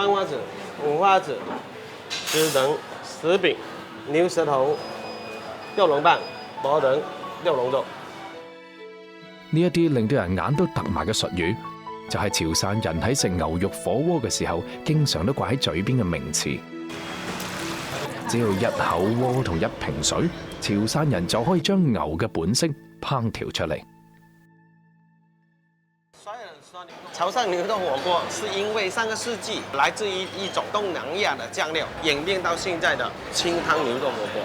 三花子、五花子、枝等、柿餅、牛舌頭、六龍棒、薄等、六龍肉。呢一啲令到人眼都突埋嘅術語，就係潮汕人喺食牛肉火鍋嘅時候，經常都掛喺嘴邊嘅名詞。只要一口鍋同一瓶水，潮汕人就可以將牛嘅本色烹調出嚟。潮汕牛肉火鍋是因為上個世紀來自於一種東南亞的醬料，演變到現在的清湯牛肉火鍋。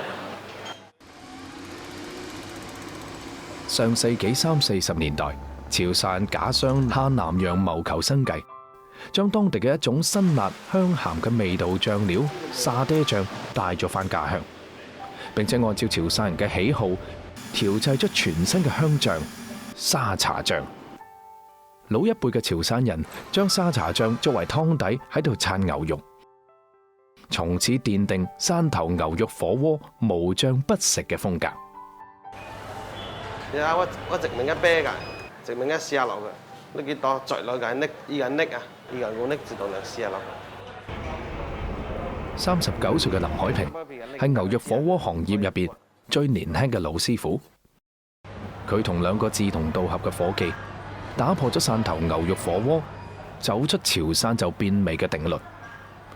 上世紀30-40年代，潮汕假商下南洋謀求生計，將當地嘅一種辛辣香鹹嘅味道醬料沙爹醬帶咗返家鄉，並且按照潮汕人嘅喜好調製出全新嘅香醬沙茶醬。老一輩嘅潮汕人將沙茶醬作為湯底喺度煠牛肉，從此奠定汕頭牛肉火鍋無醬不食嘅風格。我直明一啤㗎，直明一試下落嘅，呢幾多再落嘅搦，依個搦啊，依個我搦自動就試下落。39歲嘅林海平係牛肉火鍋行業入邊最年輕嘅老師傅，佢同兩個志同道合嘅伙計打破咗汕頭牛肉火鍋走出潮汕就變味嘅定律。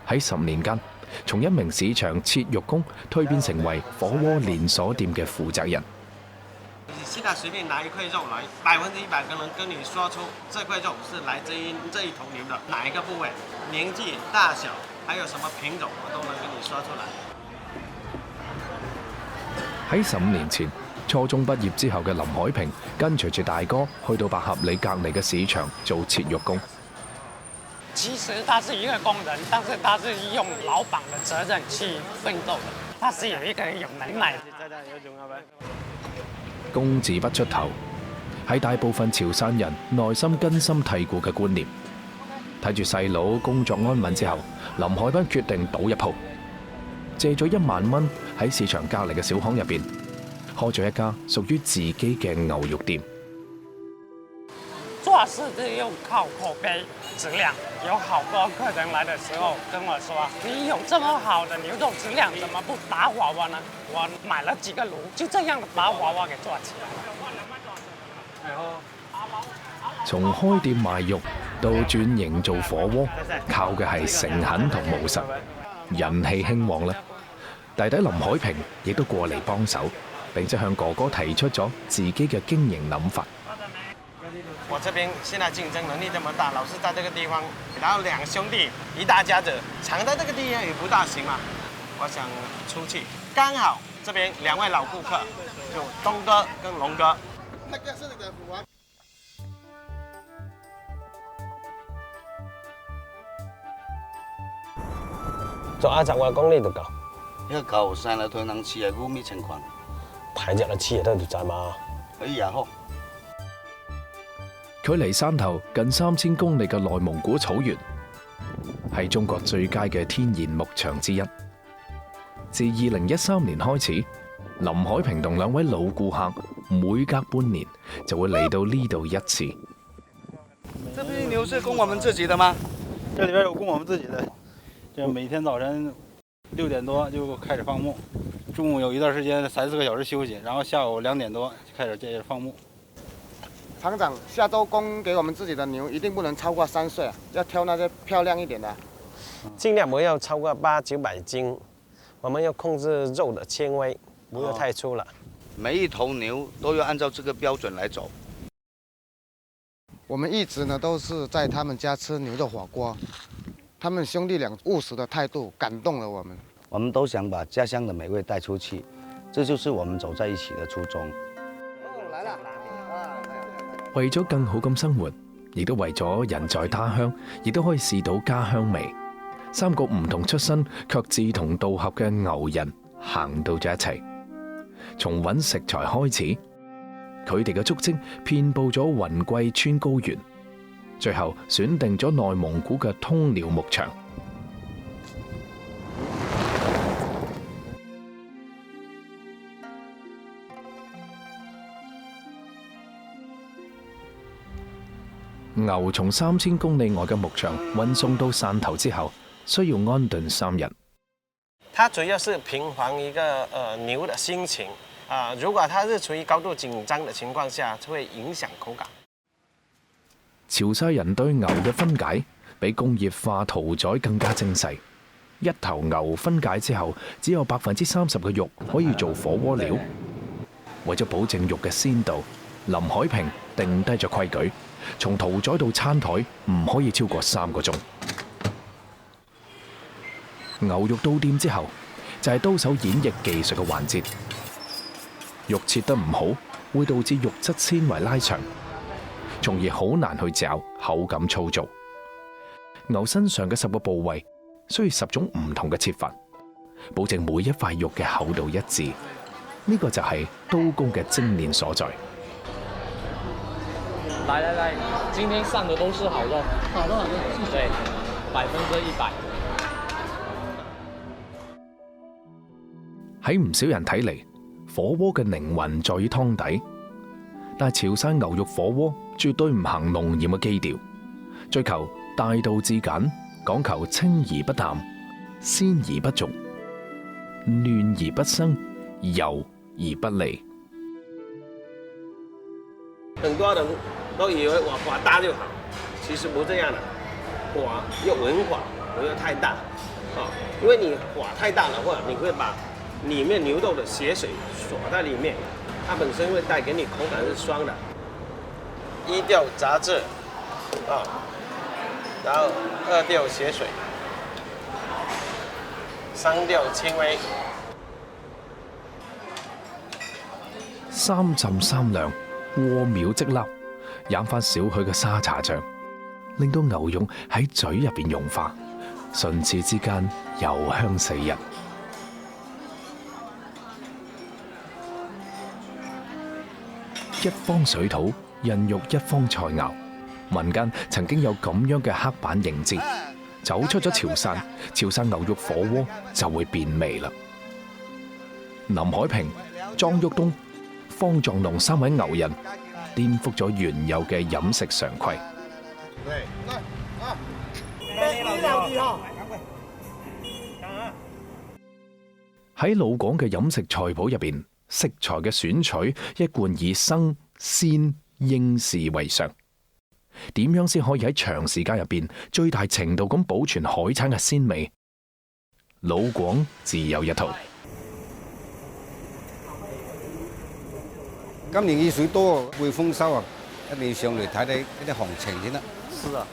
喺10年間，從一名市場切肉工蛻變成為火鍋連鎖店嘅負責人。你現在隨便拿一塊肉來，100%可能跟你說出這塊肉是來自於這一頭牛的哪一個部位、年紀、大小，還有什麼品種，我都能跟你說出來。喺15年前，初中畢業之後嘅林海平跟隨住大哥去到百合里隔離嘅市場做切肉工。其實他是一個工人，但是他是用老闆的責任去奮鬥的。他是有一個有能耐的。工字不出頭，係大部分潮汕人內心根深蒂固嘅觀念。睇住細佬工作安穩之後，林海斌決定賭一鋪，借咗1萬蚊喺市場隔離嘅小巷入邊開咗一家屬於自己嘅牛肉店。做事就要靠口碑質量，有好多客人來的時候跟我說：你有這麼好的牛肉質量，怎麼不打娃娃呢？我買了幾個爐，就這樣把娃娃給做起來。從開店賣肉到轉型做火鍋，靠嘅係誠懇同務實。人氣興旺啦，弟弟林海平亦都過嚟幫手，並且向哥哥提出咗自己嘅經營諗法。我這邊現在競爭能力這麼大，老是在這個地方，然後兩兄弟一大家子，藏在這個地方也不大行嘛。我想出去，剛好這邊2位老顧客，就東哥跟龍哥。做10個公里就夠。一嚿曬嚟台能吃係個咩情況？排隻嚟吃也得就賺嘛。可以啊，好。距離汕頭近3000公里嘅內蒙古草原，係中國最佳嘅天然牧場之一。自2013年開始，林海平同2位老顧客每隔半年就會嚟到呢度一次。這批牛是供我們自己的嗎？這裡邊有供我們自己的，就每天早晨6點多就開始放牧，中午有一段時間3-4個小時休息，然後下午2點多開始接着放牧。廠長，下周供給我們自己的牛一定不能超過3歲，要挑那些漂亮一點的。盡量不要超過800-900斤，我們要控制肉的纖維，不要太粗了。每一頭牛都要按照這個標準來走。我們一直呢都是在他們家吃牛肉火鍋，他們兄弟倆務實的態度感動了我們。我們都想把家鄉的美味帶出去，這就是我們走在一起的初衷。來了。為咗更好咁生活，亦都為咗人在他鄉，亦都可以試到家鄉味。3個唔同出身卻志同道合嘅牛人行到咗一齊，從揾食材開始，佢哋嘅足跡遍佈咗雲貴川高原，最後選定咗內蒙古嘅通遼牧場。牛從3000公里外嘅牧場運送到汕頭之後，需要安頓3日。它主要是平衡一個牛的心情如果它是處於高度緊張的情況下，就會影響口感。潮汕人對牛嘅分解比工業化屠宰更加精細。一頭牛分解之後，只有30%嘅肉可以做火鍋料。為咗保證肉嘅鮮度，林海平定低咗規矩，從屠宰到餐台唔可以超過3個鐘。牛肉到店之後，就係刀手演繹技術嘅環節。肉切得唔好，會導致肉質纖維拉長，從而好難去嚼，口感粗糙。牛身上嘅10個部位需要10種唔同嘅切法，保證每一塊肉嘅厚度一致。呢個就係刀工嘅精煉所在。來，今天上的都是好肉，好肉，對，100%。喺唔少人睇嚟，火鍋嘅靈魂在於湯底，但係潮汕牛肉火鍋絕對唔行濃鹽嘅基調，追求大道至簡，講求清而不淡，鮮而不俗，嫩而不生，油而不膩。很多人都以為火大就好，其實不這樣的，火要文火，不要太大因為你火太大的話，你會把裡面牛肉的血水鎖在裡面，它本身會帶給你口感是酸的。1掉雜質然後2掉血水，3掉纖維。3浸3涼，過秒即粒，飲翻少許嘅沙茶醬，令到牛肉喺嘴入邊融化，唇齒之間油香四溢。一方水土，孕育一方菜肴。民間曾經有咁樣嘅刻板認知，走出咗潮汕牛肉火鍋就會變味啦。林海平、莊旭東、方壯龍3位牛人顛覆咗原有嘅飲食常規。喺老廣嘅飲食菜譜入邊，食材嘅選取一貫以生、鮮、英式為上。點樣先可以喺長時間入邊最大程度咁保存海產嘅鮮味？老廣自有一套。今年雨水多會豐收啊，一定要上嚟睇睇啲行情先得。是啊。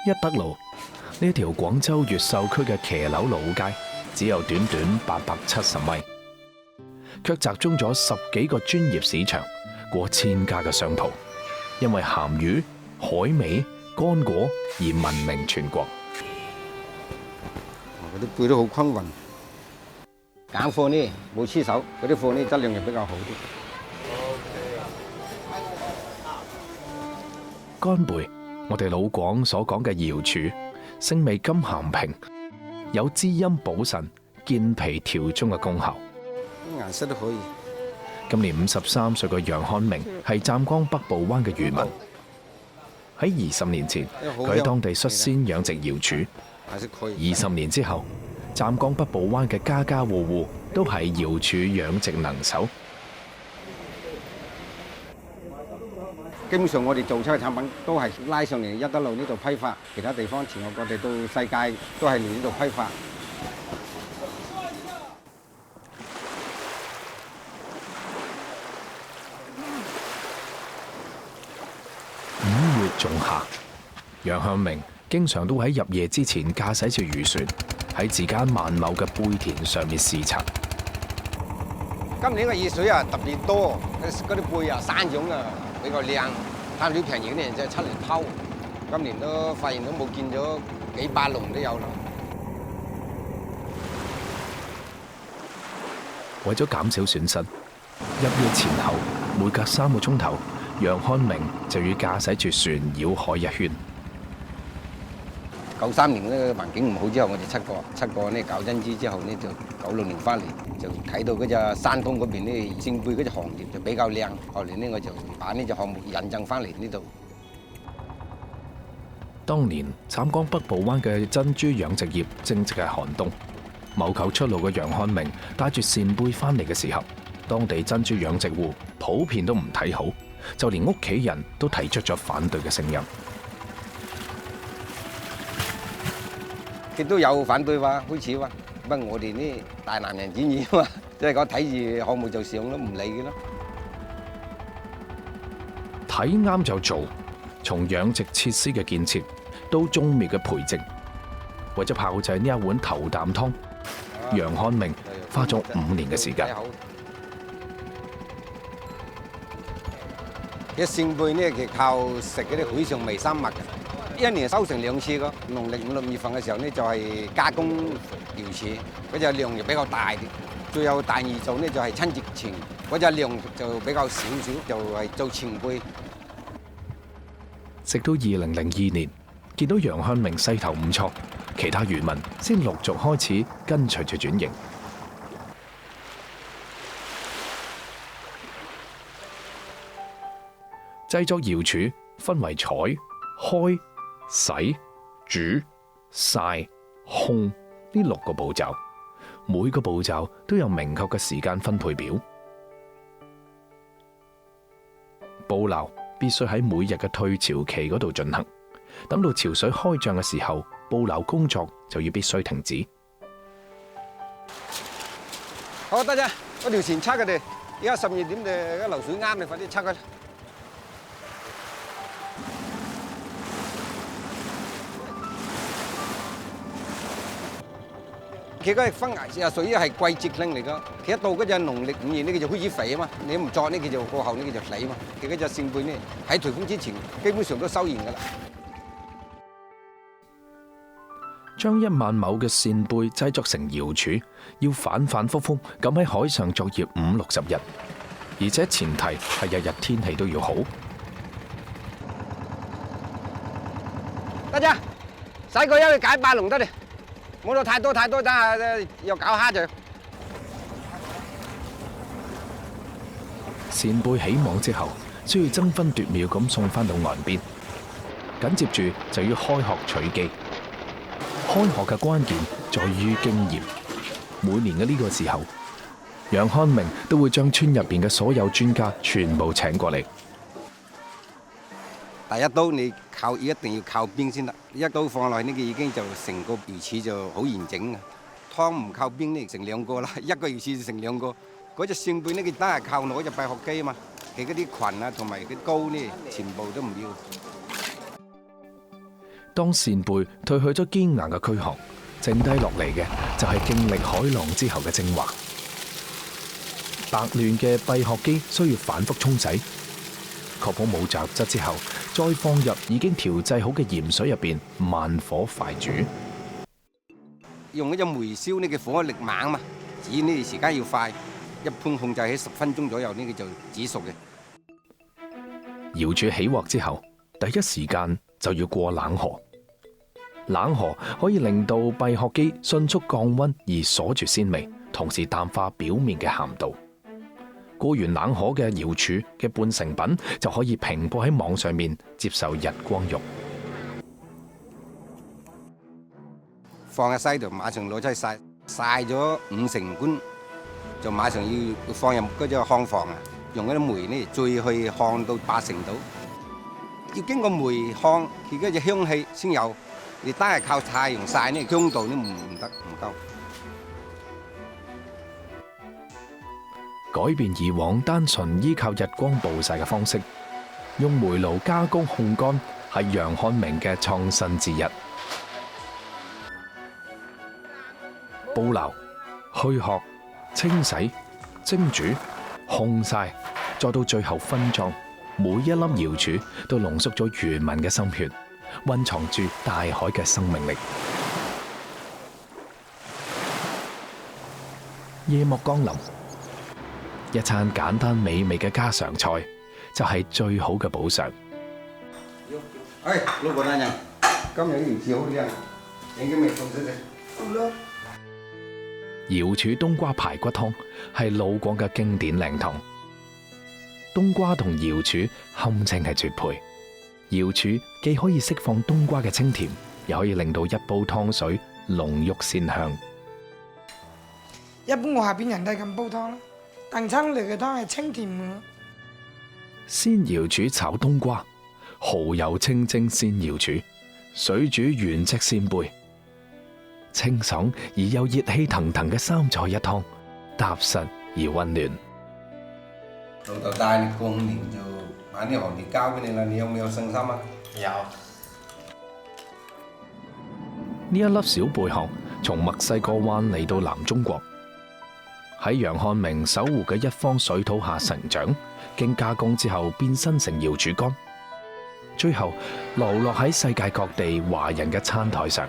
一德路呢條廣州越秀區嘅騎樓老街，只有短短870米，卻集中咗10幾個專業市場，過1000家嘅商鋪，因為鹹魚、海味、乾果而聞名全國。嗰啲貝都好均勻，揀貨呢冇黐手，嗰啲貨呢質量又比較好啲。乾貝，我哋老廣所講嘅瑤柱，性味甘鹹平，有滋陰補腎、健脾調中嘅功效。顏色都可以。今年53歲嘅楊漢明係湛江北部灣嘅漁民。喺20年前，佢喺當地率先養殖瑤柱。20年之後，湛江北部灣嘅家家戶戶都係瑤柱養殖能手。基本上我哋做出嘅產品都係拉上嚟一德路呢度批發，其他地方全國各地到世界都係嚟呢度批發。5月仲夏，楊向明經常都喺入夜之前駕駛住漁船喺自家萬畝嘅貝田上面視察。今年嘅雨水啊特別多，嗰啲貝啊生長啊比較靚，貪小便宜嗰啲人就出嚟偷。今年都發現都冇見咗幾百籠都有啦。為咗減少損失，入夜前後每隔3個鐘頭，楊漢明就要駕駛住船繞海一圈。93年呢個環境唔好之後，我哋七個呢搞珍珠之後呢，就96年翻嚟就睇到嗰隻山東嗰邊呢扇貝嗰隻行業就比較靚，後嚟呢我就把呢隻項目引進翻嚟呢度。當年湛江北部灣嘅珍珠養殖業正值係寒冬，謀求出路嘅楊漢明帶住扇貝返嚟嘅時候，當地珍珠養殖戶普遍都唔睇好，就連屋企人都提出咗反對嘅聲音。佢都有反對話，開始話，不過我哋呢大男人主義嘛，即係講睇住項目就上咯，唔理嘅咯。睇啱就做，從養殖設施嘅建設到種苗嘅培植，為咗炮製呢一碗頭啖湯，楊漢明花咗5年嘅時間。一扇貝呢，佢靠食嗰啲海上微生物嘅，一年收成2次噶。農曆5、6月份嘅時候呢，就係加工瑤柱，嗰隻量就比較大啲。最後第二做呢，就係春節前，嗰隻量就比較少少，就係做前貝。直到2002年，見到楊漢明勢頭唔錯，其他漁民先陸續開始跟隨住轉型。製作瑤柱分為採、開、洗、煮、曬、烘呢6個步驟，每個步驟都有明確嘅時間分配表。捕撈必須喺每日嘅退潮期嗰度進行，等到潮水開漲嘅時候，捕撈工作就要必須停止。好得啫，嗰條線測佢哋，而家12點嘅流水啱，你快啲測佢。佢嗰分又屬於係季節性嚟噶，佢一到嗰隻農曆5月呢，佢就開始肥啊嘛。你唔作呢，佢就過後呢，佢就死嘛。佢嗰隻扇貝呢，喺颱風之前基本上都收完噶啦。將1萬畝嘅扇貝製作成瑤柱，要反反覆覆咁喺海上作業50、60日，而且前提係日日天氣都要好。得啫，洗個休去解8籠得嘞。冇到太多，等下又搞蝦就。扇貝起網之後，需要爭分奪秒咁送返到岸邊，緊接住就要開殼取機。開殼嘅關鍵在於經驗。每年嘅呢個時候，楊漢明都會將村入邊嘅所有專家全部請過嚟。第一刀你一定要靠邊先得，一刀放落去呢，佢已經就成個瑤柱就好完整嘅。湯唔靠邊呢，成2個啦，一個瑤柱就成2個。嗰隻扇貝呢，佢單係靠攞隻閉殼機啊嘛，佢嗰啲裙啊同埋啲膏呢，全部都唔要。當扇貝褪去咗堅硬嘅軀殼，剩低落嚟嘅就係經歷海浪之後嘅精華。白嫩嘅閉殼機需要反覆沖洗，確保冇雜質之後，再放入已經調製好嘅鹽水入邊，慢火快煮。用嗰隻煤燒呢，佢火力猛嘛，煮呢時間要快，一般控制喺10分鐘左右呢，佢就煮熟嘅。瑤柱起鑊之後，第一時間就要過冷河。冷河可以令到閉殼機迅速降溫而鎖住鮮味，同時淡化表面嘅鹹度。過完冷河嘅瑤柱嘅半成品就可以平鋪喺網上面接受日光浴。放喺西度，馬上攞出去曬，曬咗5成乾，就馬上要放入嗰隻烘房啊，用嗰啲煤呢，再去烘到8成度。要經過煤烘，佢嗰隻香氣先有。你單係靠太陽曬呢，香度都唔得，唔夠。改變以往單純依靠日光暴曬嘅方式，用煤爐加工烘乾係楊漢明嘅創新之一。捕撈、去殼、清洗、蒸煮、烘曬，再到最後分裝，每一粒瑤柱都濃縮咗漁民嘅心血，蘊藏住大海嘅生命力。夜幕降臨，一餐簡單美味嘅家常菜就係最好嘅補償。哎，老婆大人，今日瑤柱好靚，影啲味餸出嚟。好啦。瑤柱冬瓜排骨湯係老廣嘅經典靚湯，冬瓜同瑤柱堪稱係絕配。瑤柱既可以釋放冬瓜嘅清甜，又可以令到一煲湯水濃郁鮮香。一般我下邊人都係咁煲湯啦，燉出嚟嘅湯係清甜嘅。鮮瑤柱炒冬瓜，蠔油清蒸鮮瑤柱，水煮原隻扇貝，清爽而又熱氣騰騰嘅三菜一湯，踏實而溫暖。老豆帶你過5年就把呢行業交俾你啦，你有冇有信心啊？有。呢一粒小貝殼從墨西哥灣嚟到南中國，喺楊漢明守護嘅一方水土下成長，經加工之後變身成瑤柱乾，最後流落喺世界各地華人嘅餐台上。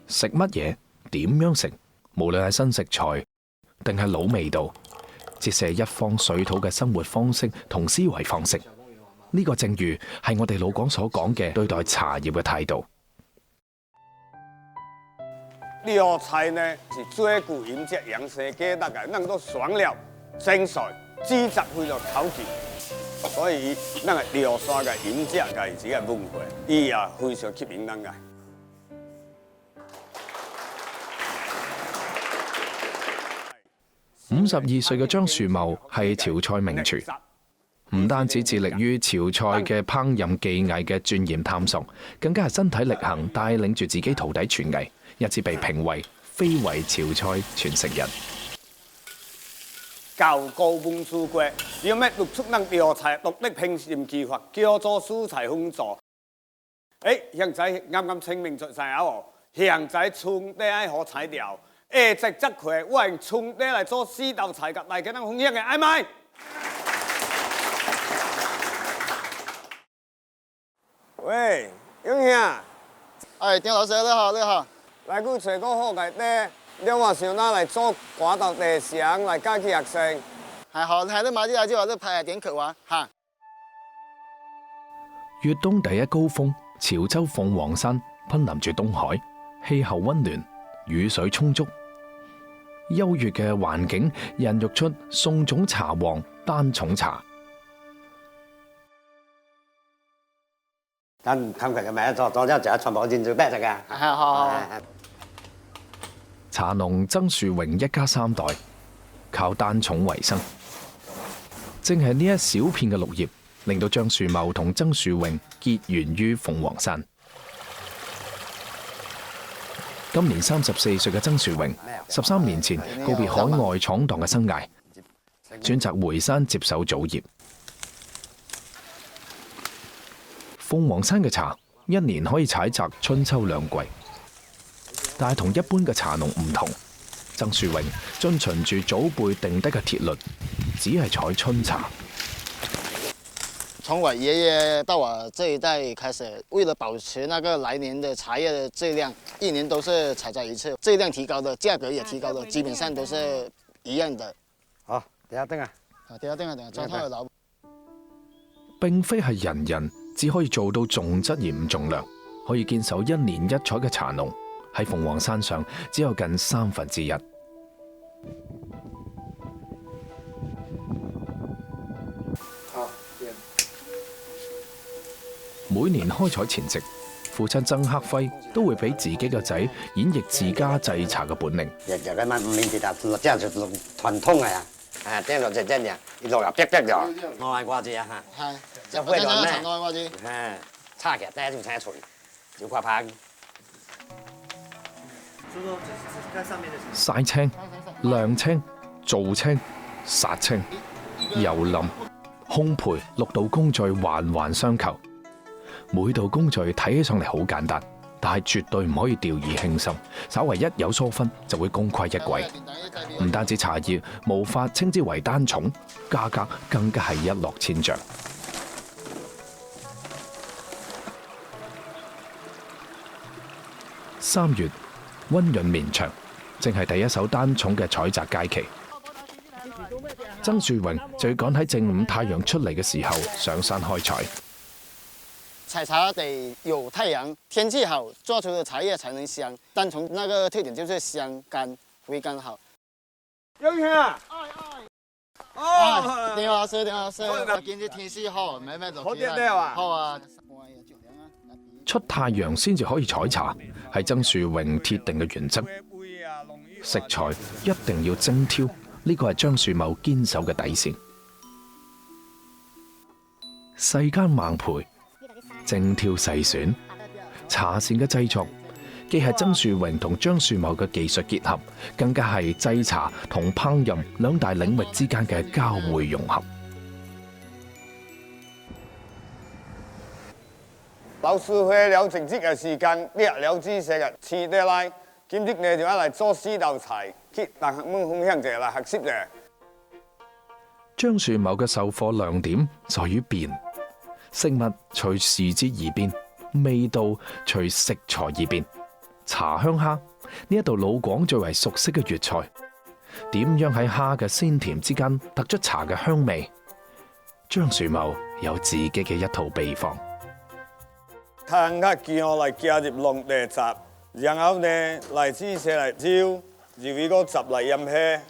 食乜嘢？點樣食？無論係新食材定係老味道，折射一方水土嘅生活方式同思維方式。呢個正如係我哋老廣所講嘅對待茶葉嘅態度。料菜呢是最具飲食養生價值嘅，咱都選料精髓，煮汁非常口勁，所以咱個料菜嘅飲食嘅是個文化，伊也非常吸引人嘅。52歲嘅張樹茂係潮菜名廚，唔單止致力於潮菜嘅烹飪技藝嘅鑽研探索，更加係身體力行帶領住自己徒弟傳藝，一直被評為非遺潮菜傳承人。教高本書過，要咩錄出咱料菜獨立烹飪技法，叫做蔬菜烹助。現在啱啱清明出世啊！現在春底愛好材料。下隻則佢，我用春底來做4道菜嘅，來給咱奉獻嘅，愛買。喂，永兄。丁老師你好，你好。來去找個好嘅底，你話想拿來做掛到地上來教起學生。係好，係你買啲嘢之後都派點佢話嚇。粵東第一高峰潮州鳳凰山，瀕臨住東海，氣候溫暖，雨水充足。優越嘅環境孕育出宋種茶王單叢茶。咱感覺嘅咩做咗就全部認做咩食㗎？係好。茶農曾樹榮一家3代靠單叢為生，正係呢一小片嘅綠葉，令到張樹茂同曾樹榮結緣於鳳凰山。今年34歲嘅曾樹榮，13年前告別海外闖蕩嘅生涯，選擇回山接手祖業。鳳凰山嘅茶一年可以採摘春秋2季，但係同一般嘅茶農唔同，曾樹榮遵循住祖輩定得嘅鐵律，只係採春茶。從我爺爺到我這一代開始，為了保持那個來年的茶葉的質量，一年都是採摘一次，質量提高的，價格也提高的，基本上都是一樣的。好，第一燈啊！第一燈啊，張湯嘅老。並非係人人只可以做到重質而唔重量，可以堅守1年1採嘅茶農喺鳳凰山上只有近1/3。每年開採前夕，父親曾克輝都會俾自己嘅仔演繹自家製茶嘅本領。日日咁樣5年節啊，即係就傳統嘅啊，即係落隻真嘅，落入逼逼咗。我係掛住啊嚇，係，就會講咩？我掛住。差嘅，第一種青菜，要掛拍。曬青、晾青、做青、殺青、油淋、烘焙6道工序環環相扣。每道工序睇起上嚟好簡單，但係絕對唔可以掉以輕心，稍為一有疏忽就會功虧一簣。唔單止茶葉無法稱之為單叢，價格更加係一落千丈。3月溫潤綿長，正係第一手單叢嘅採摘佳期。曾樹榮就要趕喺正午太陽出嚟嘅時候上山開採。採茶得有太陽，天氣好，做出的茶葉才能香。單叢那個特點就是香乾，回甘好。英兄啊，哦，挺好食，挺好食。我見啲天氣好，咩就好啲啊！好啊。出太陽先至可以採茶，係曾樹榮鐵定嘅原則。食材一定要精挑，呢個係張樹茂堅守嘅底線。世間孟培，精挑細選，茶膳嘅製作既係曾樹榮同張樹茂嘅技術結合，更加係製茶同烹飪兩大領域之間嘅交匯融合。老師花了整節嘅時間，列了知識嘅試得來，今日呢就嚟做4道菜，去同學們分享者嚟學習嘅。張樹茂嘅授課亮點在於變，食物隨時節而變，味道隨食材而變。茶香蝦呢一道老廣最為熟悉嘅粵菜，點樣喺蝦嘅鮮甜之間突出茶嘅香味？張樹茂有自己嘅一套秘方。湯較健康來加入濃茶汁，然後呢來煮成來椒，入呢個汁來醃蝦。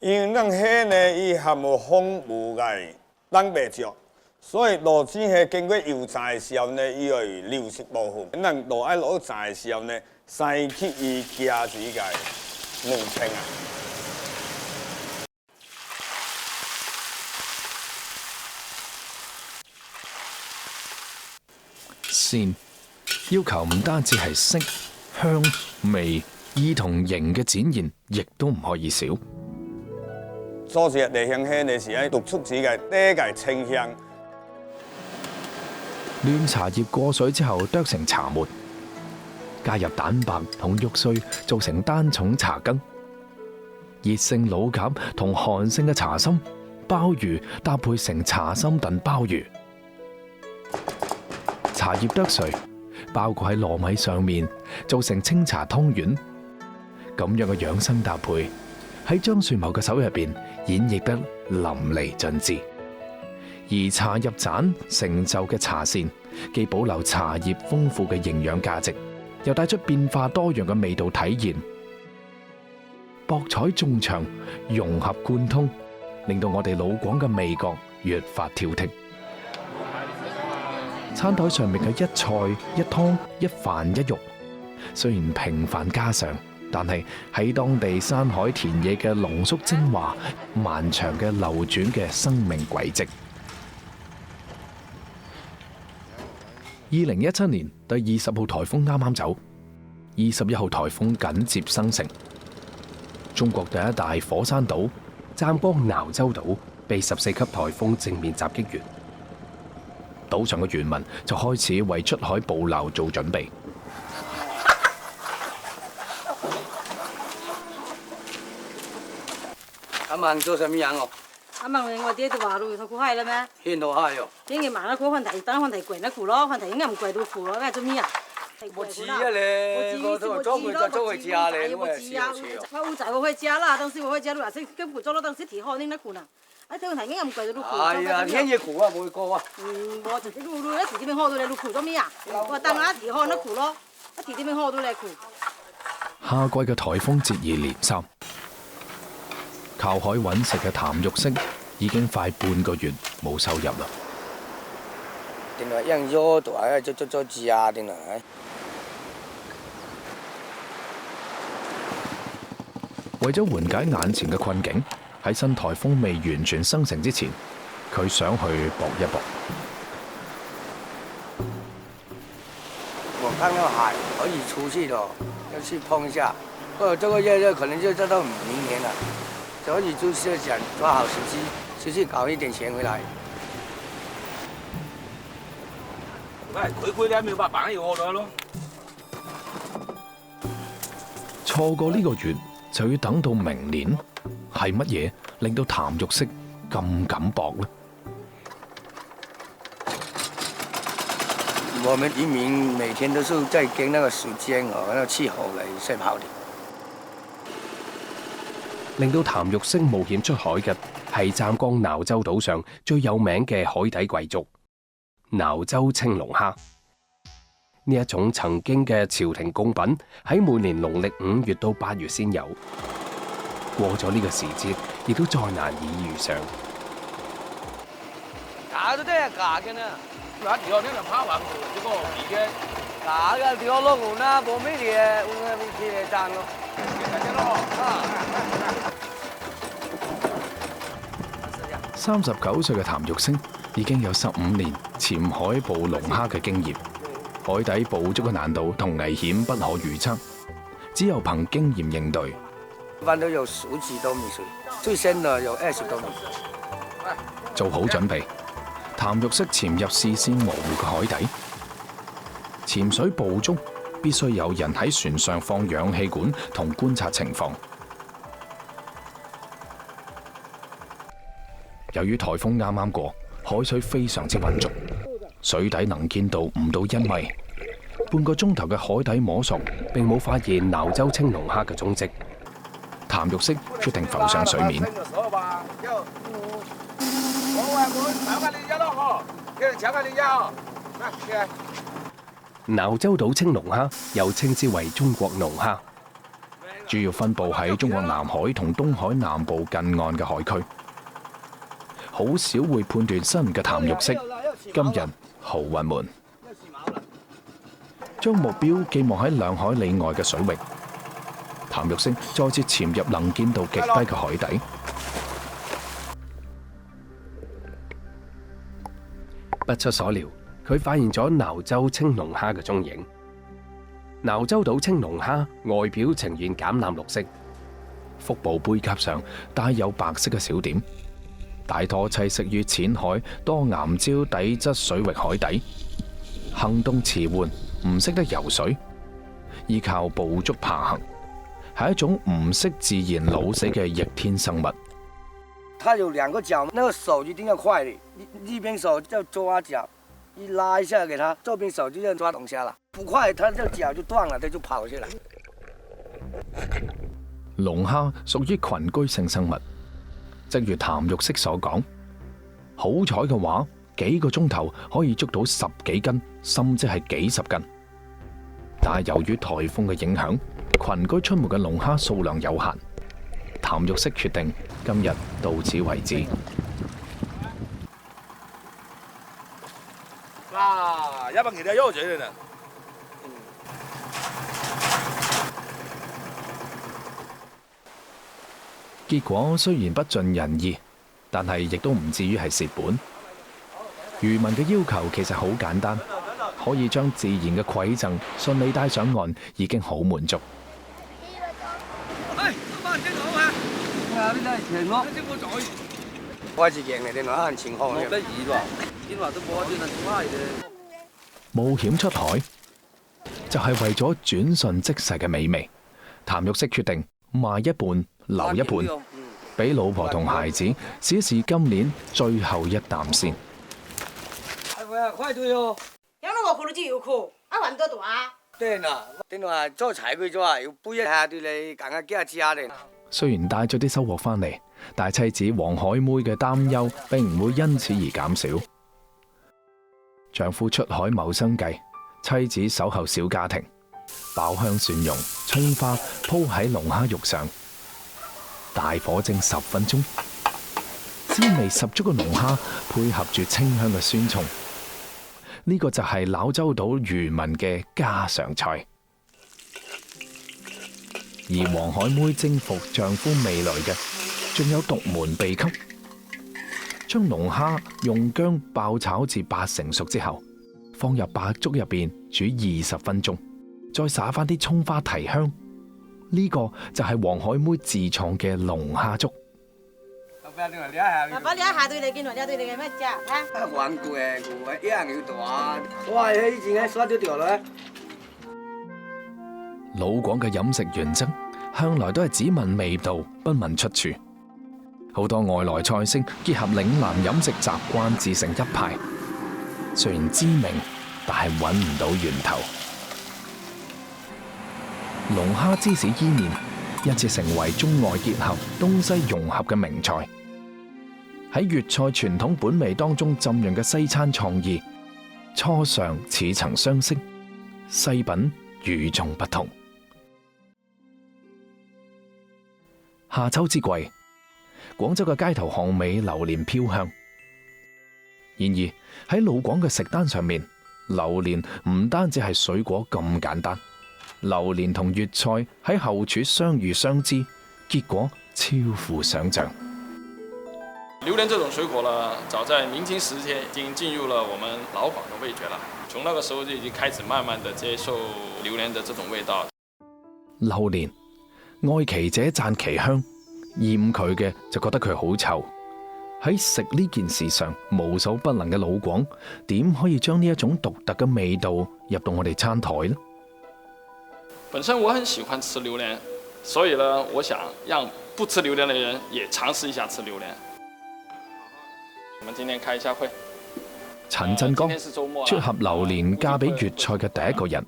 因為咱蝦呢伊含有豐富嘅蛋白質，所以落煮蝦經過油炸嘅時候呢，伊會流失部分。咱落愛落炸嘅時候呢，篩去伊加入嘅嫩青啊。鮮要求唔單止係色、香、味、意同形嘅展現，亦都唔可以少。做隻地香蝦呢是喺獨出自嘅第一個清香。嫩茶葉過水之後剁成茶末，加入蛋白同肉碎做成單重茶羹。熱性老鴿同寒性嘅茶心鮑魚搭配成茶心燉鮑魚。茶葉剁碎，包裹喺糯米上面，做成清茶湯圓。咁樣嘅養生搭配，喺張樹茂嘅手入邊演繹得淋漓盡致。而茶入盞成就嘅茶膳，既保留茶葉豐富嘅營養價值，又帶出變化多樣嘅味道體驗。博采眾長，融合貫通，令到我哋老廣嘅味覺越發挑剔。餐台上面嘅一菜一湯一飯一肉，雖然平凡家常，但係喺當地山海田野嘅濃縮精華，漫長嘅流轉嘅生命軌跡。2017年第20號颱風啱啱走，21號颱風緊接生成。中國第一大火山島湛江瀾州島被14級颱風正面襲擊完。島上嘅漁民就開始為出海捕撈做準備。阿孟做什麼樣哦？阿孟我哋就話路頭過海啦咩？先到海喲。今日晚黑過翻題，等翻題貴得苦咯，翻題應該唔貴到苦咯，咩做咩啊？冇知啊你，我都做佢就做佢家咧，我係少少。我烏仔我會加啦，當時我會加，你話識跟苦做咯，當時提好你得苦啦。哎，睇問題應該唔貴到苦。係啊，天熱苦啊，冇過啊。我就啲路一提點樣開到你苦咗咩啊？我話等下一提開得苦咯，一提點樣開到你苦。夏季嘅颱風接二連三，靠海揾食嘅譚玉色已經快半個月冇收入啦。定係養咗都係做字啊，定係。為咗緩解眼前嘅困境，喺新颱風未完全生成之前，佢想去搏一搏。我看到海可以出去咯，要去碰一下。這個月可能就做到明年了，所以就是想抓好時機，出去搞一點錢回來。佢哋沒有辦法要我咯。錯過呢個月，就要等到明年，係乜嘢令到譚玉色咁敢搏呢？我們漁民每天都是在跟那個時間和那個氣候嚟賽跑的。令到譚玉色冒險出海嘅係湛江瀾州島上最有名嘅海底貴族瀾州青龍蝦。呢一種曾經嘅朝廷貢品，喺每年農曆5月到8月先有。過咗呢個時節，亦都再難以遇上。假都真係假嘅呢，那條呢就拋橫這個皮嘅，假嘅條落湖啦，冇咩嘢，我咪企嚟賺咯。39歲嘅譚玉星已經有15年潛海捕龍蝦嘅經驗，海底捕捉嘅難度同危險不可預測，只有憑經驗應對。翻到有10幾多米水，最深的有20多米。做好準備，譚玉星潛入視線模糊嘅海底。潛水捕捉必須有人喺船上放氧氣管同觀察情況。由於颱風啱啱過，海水非常之渾濁，水底能見度唔到1米。半個鐘頭嘅海底摸索並冇發現瀾州青龍蝦嘅蹤跡。譚玉星決定浮上水面。瀾州島青龍蝦又稱之為中國龍蝦，主要分佈喺中國南海同東海南部近岸嘅海區。好少會判斷身嘅譚玉星今日好運門，將目標寄望喺2海里外嘅水域。譚玉星再次潛入能見度極低嘅海底，不出所料，佢發現咗瀾州青龍蝦嘅蹤影。瀾州島青龍蝦外表呈現橄欖綠色，腹部背頰上帶有白色嘅小點。大多棲息於淺海多岩礁底質水域海底，行動遲緩，唔識得游水，依靠捕捉爬行，係一種唔識自然老死嘅逆天生物。它有2個腳，那個手一定要快的，一邊手就抓腳，一拉一下給它，這邊手就要抓龍蝦了。不快，它這腳就斷了，它就跑起來。龍蝦屬於群居性生物。正如譚玉星所講，好彩嘅話，幾個鐘頭可以捉到10幾斤，甚至係幾十斤。但係由於颱風嘅影響，群居出沒嘅龍蝦數量有限。譚玉星決定今日到此為止。哇，要不給他又覺得呢？結果雖然不盡人意，但係亦都唔至於係蝕本。漁民嘅要求其實好簡單，可以將自然嘅饋贈順利帶上岸，已經好滿足。冒險出海就係為咗轉瞬即逝嘅美味。譚玉星決定賣一半，留一半，俾老婆同孩子試一試今年最後一啖先。快對哦！養到我褲都只要褲，揾多大？對啦，等話做柴佢咗啊，要背一下對你更加驚知下你。雖然帶咗啲收穫翻嚟，但係妻子黃海妹嘅擔憂並唔會因此而減少。丈夫出海謀生計，妻子守候小家庭，爆香蒜蓉、葱花鋪喺龍蝦肉上，大火蒸10分鐘，滋味十足嘅龍蝦配合住清香嘅酸蔥，呢個就係瀾州島漁民嘅家常菜。而黃海妹征服丈夫未來嘅，仲有獨門秘笈，將龍蝦用薑爆炒至8成熟之後，放入白粥入邊煮20分鐘，再灑翻啲蔥花提香。呢個就係黃海妹自創嘅龍蝦粥。爸爸，你下對你見到呢對你嘅咩啫？啊，玩過嘅，我一樣要大。哇，以前喺耍咗條咧。老廣嘅飲食原則向來都係只聞味道，不問出處。好多外來菜式結合嶺南飲食習慣自成一派，雖然知名，但係揾唔到源頭。龍蝦芝士伊麵一直成為中外結合、東西融合嘅名菜。喺粵菜傳統本味當中浸潤嘅西餐創意，初嘗似曾相識，細品與眾不同。夏秋之季，廣州嘅街頭巷尾榴蓮飄香。然而喺老廣嘅食單上面，榴蓮唔單止係水果咁簡單，榴蓮同粵菜喺後廚相遇相知，結果超乎想象。榴蓮這種水果呢，早在明清時期已經進入了我們老廣的味覺了。從那個時候就已經開始慢慢地接受榴蓮的這種味道。榴蓮愛其者讚其香，厭佢嘅就覺得佢好臭。喺食呢件事上無所不能嘅老廣，點可以將呢一種獨特嘅味道入到我哋餐台呢？本身我很喜歡吃榴蓮，所以呢，我想讓不吃榴蓮的人也嘗試一下吃榴蓮。我們今天開一下會。陳振剛撮合榴蓮嫁俾粵菜嘅第一個人，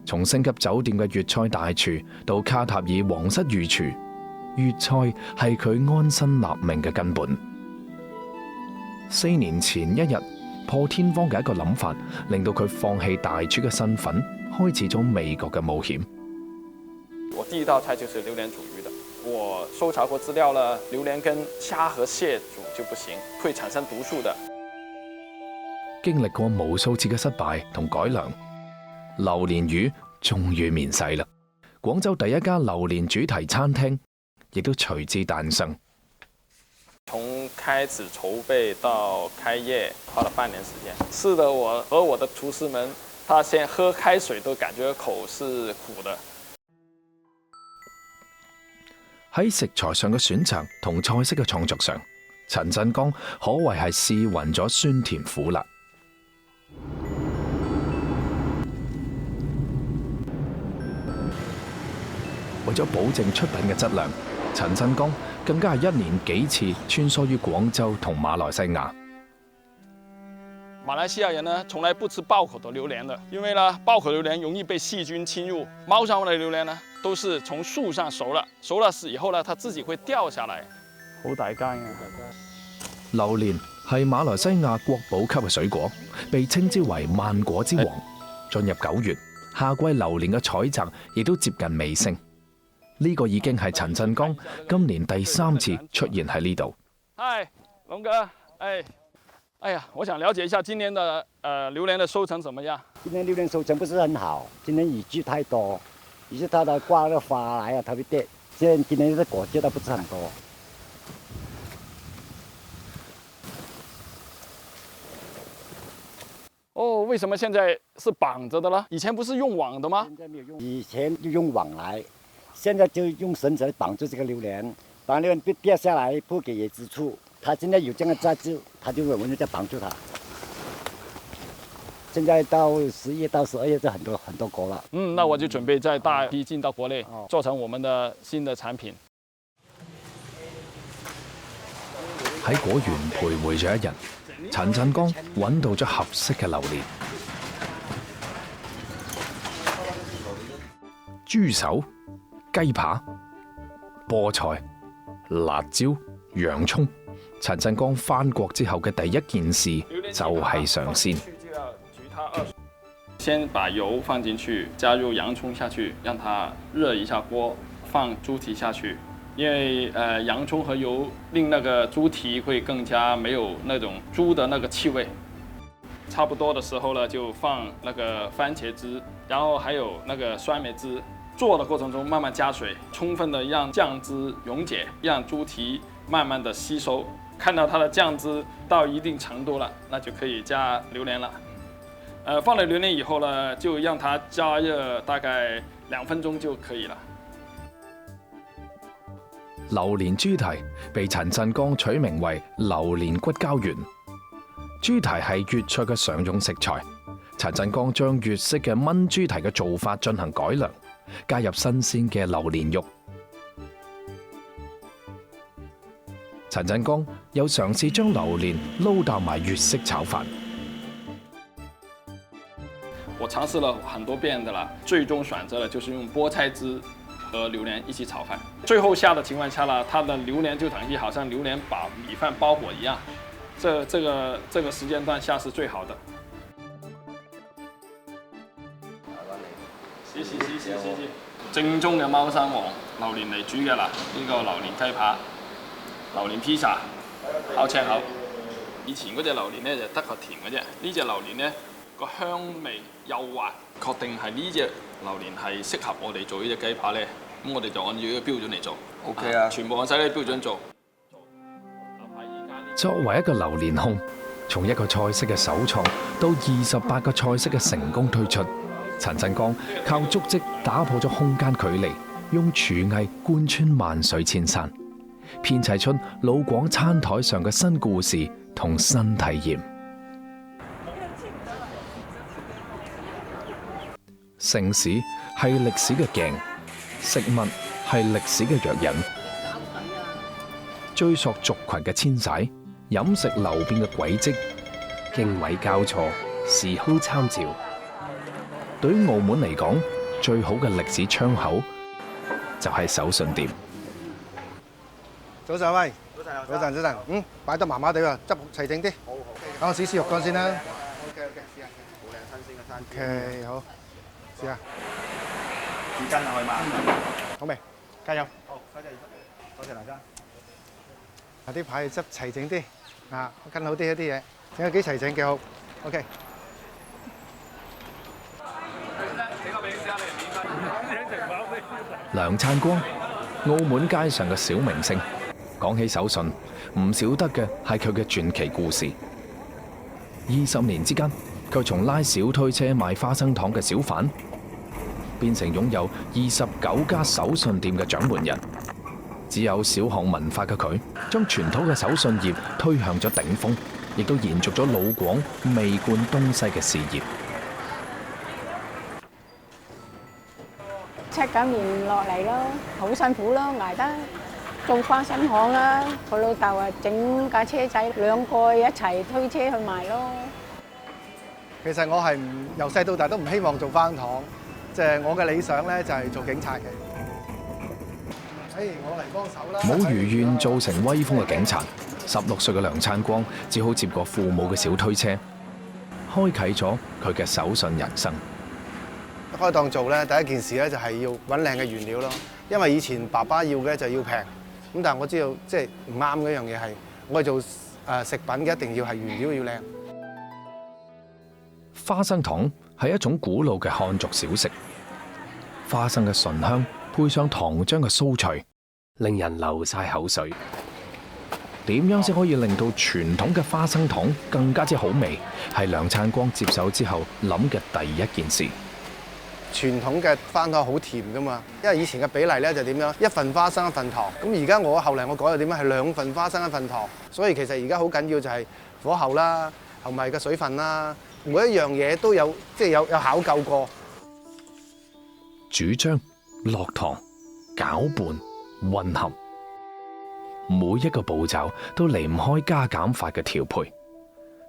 從星級酒店嘅粵菜大廚到卡塔爾皇室御廚，粵菜係佢安身立命嘅根本。4年前一日，破天荒嘅一個諗法，令到佢放棄大廚嘅身份，開始咗味覺嘅冒險。我第一道菜就是榴蓮煮魚的。我搜查過資料了，榴蓮跟蝦和蟹煮就不行，會產生毒素的。經歷過無數次嘅失敗同改良，榴蓮魚終於面世啦！廣州第一家榴蓮主題餐廳亦都隨之誕生。從開始籌備到開業，花了半年時間。是的，我和我的廚師們，他先喝開水都感覺口是苦的。喺食材上嘅選擇同菜式嘅創作上，陳振剛可謂係試勻咗酸甜苦辣。為咗保證出品嘅質量，陳振剛更加係1年幾次穿梭於廣州同馬來西亞。馬來西亞人呢，從來不吃爆口的榴蓮的，因為呢，爆口榴蓮容易被細菌侵入。貓山王的榴蓮呢，都是從樹上熟了以後呢，它自己會掉下來，好大間嘅。榴蓮係馬來西亞國寶級嘅水果，被稱之為萬果之王。進入9月，夏季榴蓮嘅採摘亦都接近尾聲。呢個已經係陳振剛今年第3次出現喺呢度。嗨，龍哥，哎呀，我想了解一下今年的榴蓮的收成怎麼樣？今年榴蓮收成不是很好，今年雨季太多，於是它的掛個花來啊特別跌，今年的果結都不是很多。哦，為什麼現在是綁着的呢？以前不是用網的嗎？現在沒有用，以前就用網來，現在就用繩子綁住這個榴蓮，把榴蓮掉下來鋪給椰子樹。它現在有這樣的雜質，它就我們就再綁住它。現在到10月到12月就很多果了。那我就準備再大批進到國內，做成我們的新的產品。喺果園徘徊咗一日，陳振剛揾到咗合適嘅榴蓮。豬手、雞扒、菠菜、辣椒、洋蔥。陳振剛返國之後嘅第一件事就係嘗鮮。先把油放進去，加入洋蔥下去，讓它熱一下鍋，放豬蹄下去。因為洋蔥和油令那個豬蹄會更加沒有那種豬的那個氣味。差不多的時候呢，就放那個番茄汁，然後還有那個酸梅汁。做的過程中慢慢加水，充分的讓醬汁溶解，讓豬蹄慢慢的吸收。看到它的醬汁到一定程度了，那就可以加榴蓮了。放了榴蓮以後呢，就讓它加熱大概2分鐘就可以了。榴蓮豬蹄被陳振剛取名為榴蓮骨膠原。豬蹄係粵菜嘅常用食材，陳振剛將粵式嘅燜豬蹄嘅做法進行改良，加入新鮮嘅榴蓮肉。陳振剛又嘗試將榴蓮撈到埋粵式炒飯。我嘗試了很多遍的啦，最終選擇了就是用菠菜汁和榴蓮一起炒飯。最後下的情況下呢，它的榴蓮就等於好像榴蓮把米飯包裹一樣。這個時間段下是最好的。謝謝。正宗嘅貓山王榴蓮嚟煮嘅啦，呢個榴蓮雞扒、榴蓮披薩、烤青口。以前嗰隻榴蓮咧就得個甜嘅啫，呢隻榴蓮咧個香味幼滑，確定係呢隻榴蓮係適合我哋做呢隻雞扒咧，咁我哋就按照呢個標準嚟做。OK 啊，全部按晒呢個標準做。作為一個榴蓮控，從一個菜式嘅首創到28個菜式嘅成功推出，陳振剛靠足跡打破咗空間距離，用廚藝貫穿萬水千山，編砌出老廣餐台上嘅新故事同新體驗。城市係歷史嘅鏡，食物係歷史嘅藥引，追溯族群嘅遷徙，飲食流變嘅軌跡，經緯交錯，時空參照。對於澳門嚟講，最好嘅歷史窗口就係手信店。早晨，喂，早晨，擺得麻麻地喎，執齊整啲。好。等我試試肉乾先啦。OK，試下，好靚新鮮嘅餐。OK， 好，試下。紙巾可以嗎？好未？加油！好，多謝大家。啲牌執齊整啲，跟好啲一啲嘢，整得幾齊整幾好。OK。梁燦光，澳門街上嘅小明星。講起手信，唔少得嘅係佢嘅傳奇故事。20年之間，佢從拉小推車賣花生糖嘅小販，變成擁有29家手信店嘅掌門人。只有小巷文化嘅佢，將傳統嘅手信業推向咗頂峰，亦都延續咗老廣味貫東西嘅事業。7九年落嚟咯，好辛苦咯，捱得。做花生行啦，佢老豆啊整架車仔，2個一齊推車去賣咯。其實我係由細到大都唔希望做花生糖，即係我嘅理想咧就係做警察嘅。我嚟幫手啦！冇如願造成威風嘅警察，16歲嘅梁燦光只好接過父母嘅小推車，開啟咗佢嘅手信人生。開檔做咧，第一件事咧就係要揾靚嘅原料咯，因為以前爸爸要嘅就要平。咁但係我知道即係唔啱嗰樣嘢係，我哋做食品嘅一定要係原料要靚。花生糖係一種古老嘅漢族小食，花生嘅醇香配上糖漿嘅酥脆，令人流晒口水。點樣先可以令到傳統嘅花生糖更加之好味？係梁燦光接手之後諗嘅第一件事。傳統嘅花生糖好甜噶嘛，因為以前嘅比例咧就點樣，1份花生1份糖。咁而家後嚟我改咗點樣，係2份花生1份糖。所以其實而家好緊要就係火候啦，同埋個水分啦，每一樣嘢都有即係有考究過。主張落糖、攪拌、混合，每一個步驟都離唔開加減法嘅調配，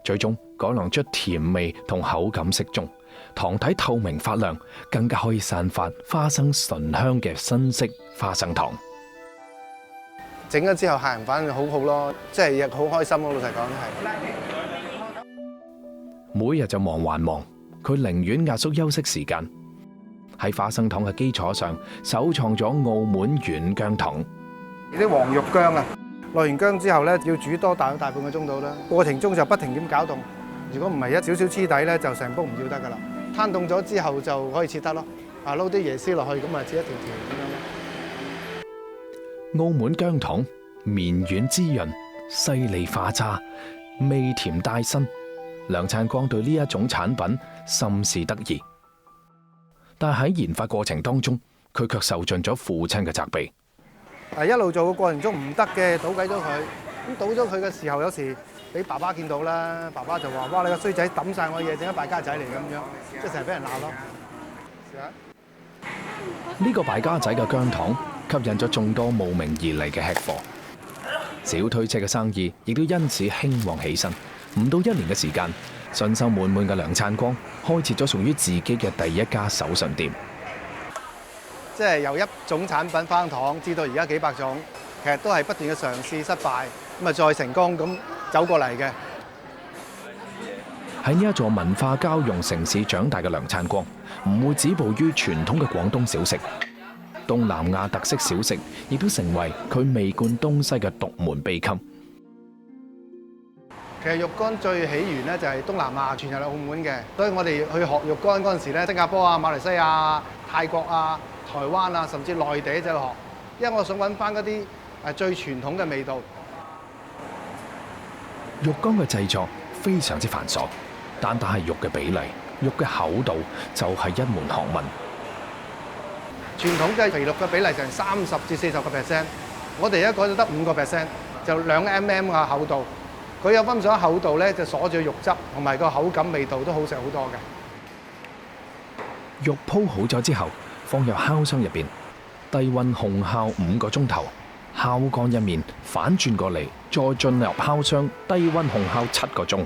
最終改良出甜味同口感適中。糖體透明發亮，更加可以散發花生醇香嘅新式花生糖。整咗之後，客人反應好好咯，即係亦好開心咯。老實講係。每日就忙還忙，佢寧願壓縮休息時間，喺花生糖嘅基礎上，首創咗澳門軟薑糖。啲黃肉薑啊，落完薑之後咧，要煮多大半個鐘到啦。過程中就不停咁攪動，如果唔係一少少黐底咧，就成煲唔要得噶啦。攤凍咗之後就可以切得咯，撈啲椰絲落去，咁啊切一條條咁樣咯。澳門薑糖綿軟滋潤，細膩化渣，味甜帶辛。梁燦光對呢一種產品甚是得意，但喺研發過程當中，佢卻受盡咗父親嘅責備。一路做嘅過程中唔得嘅，倒計咗佢。咁倒咗佢嘅時候，有時俾爸爸見到啦，爸爸就話：哇！你個衰仔抌晒我嘢，整一敗家仔嚟咁樣，即係成日俾人鬧咯。呢個敗家仔嘅薑糖吸引咗眾多慕名而嚟嘅吃貨，小推車嘅生意亦都因此興旺起身。唔到1年嘅時間，信心滿滿嘅梁燦光開設咗屬於自己嘅第一家手信店。即係由一種產品花生糖，至到而家幾百種，其實都係不斷嘅嘗試失敗，咁啊再成功咁走過嚟嘅。喺呢一座文化交融城市長大嘅梁燦光，唔會止步於傳統嘅廣東小食，東南亞特色小食亦都成為佢味貫東西嘅獨門秘笈。其實肉乾最起源咧就係東南亞傳入嚟澳門嘅，所以我哋去學肉乾嗰陣時咧，新加坡啊、馬來西亞、泰國啊、台灣啊，甚至內地就去學，因為我想揾翻嗰啲最傳統嘅味道。肉乾嘅製作非常之繁瑣，單係肉嘅比例、肉嘅厚度就係一門學問。傳統嘅肥肉嘅比例就係30至40%，我哋而家改到得5%，就2 mm 嘅厚度。佢有分上厚度咧，就鎖住肉汁，同埋個口感味道都好食好多嘅。肉鋪好咗之後，放入烤箱入邊，低溫烘烤5個鐘頭，烤乾一面，反轉過嚟，再進入烤箱低溫烘烤7個鐘。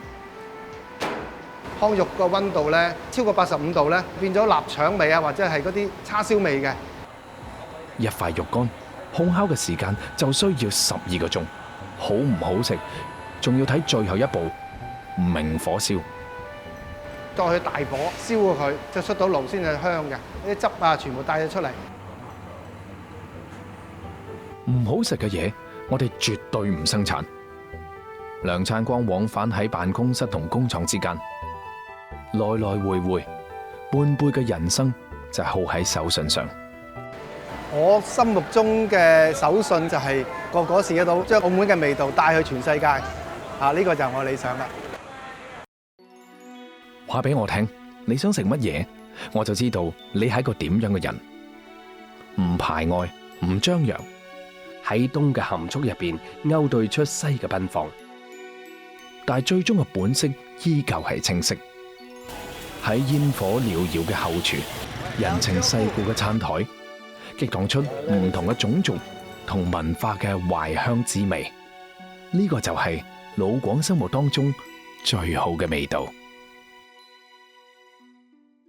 烤肉個溫度咧超過85度咧，變咗臘腸味啊，或者係嗰啲叉燒味嘅。一塊肉乾烘烤嘅時間就需要12個鐘，好唔好食？仲要睇最後一步，明火燒，再去大火燒佢，就出到爐先係香嘅，啲汁啊全部帶咗出嚟。唔好食嘅嘢，我哋絕對唔生產。梁燦光往返喺辦公室同工廠之間，來來回回，半輩嘅人生就耗喺手信上。我心目中嘅手信就係個個試得到，將澳門嘅味道帶去全世界。呢個就係我理想啦。話俾我聽，你想食乜嘢，我就知道你係個點樣嘅人。唔排外，唔張揚，喺東嘅含蓄入邊勾兌出西嘅奔放，但係最終嘅本色依舊係清晰。喺煙火繚繞嘅後廚，人情世故嘅餐台，激盪出唔同嘅種族同文化嘅懷鄉滋味。呢個就係老廣心目當中最好嘅味道。